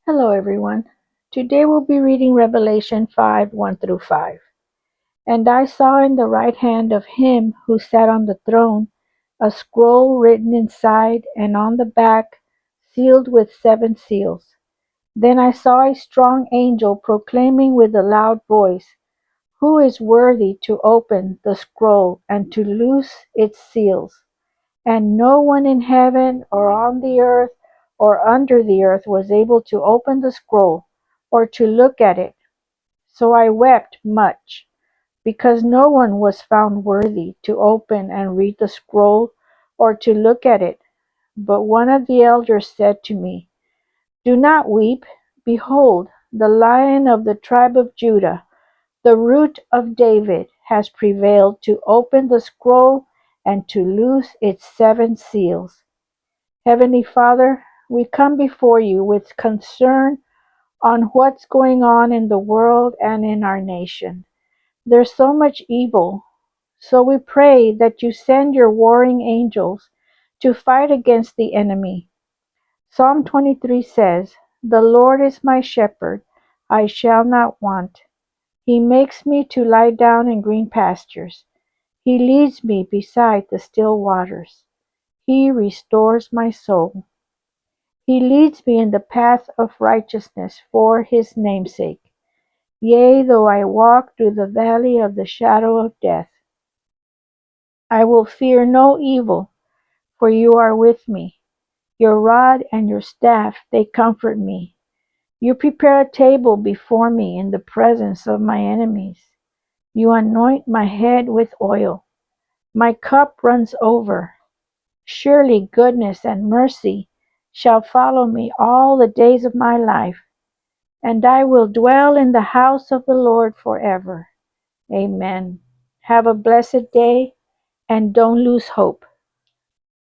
Hello, everyone. Today we'll be reading Revelation 5 1 through 5. And I saw in the right hand of him who sat on the throne a scroll written inside and on the back, sealed with 7 seals. Then I saw a strong angel proclaiming with a loud voice, "Who is worthy to open the scroll and to loose its seals?" And no one in heaven or on the earth or under the earth was able to open the scroll or to look at it. So I wept much, because no one was found worthy to open and read the scroll or to look at it. But one of the elders said to me, "Do not weep. Behold, the Lion of the tribe of Judah, the Root of David, has prevailed to open the scroll and to loose its 7 seals." Heavenly Father, we come before you with concern on what's going on in the world and in our nation. There's so much evil, so we pray that you send your warring angels to fight against the enemy. Psalm 23 says, "The Lord is my shepherd, I shall not want. He makes me to lie down in green pastures. He leads me beside the still waters. He restores my soul. He leads me in the path of righteousness for his name's sake. Yea, though I walk through the valley of the shadow of death, I will fear no evil, for you are with me. Your rod and your staff, they comfort me. You prepare a table before me in the presence of my enemies. You anoint my head with oil. My cup runs over. Surely goodness and mercy shall follow me all the days of my life, and I will dwell in the house of the Lord forever. Amen. Have a blessed day, and don't lose hope.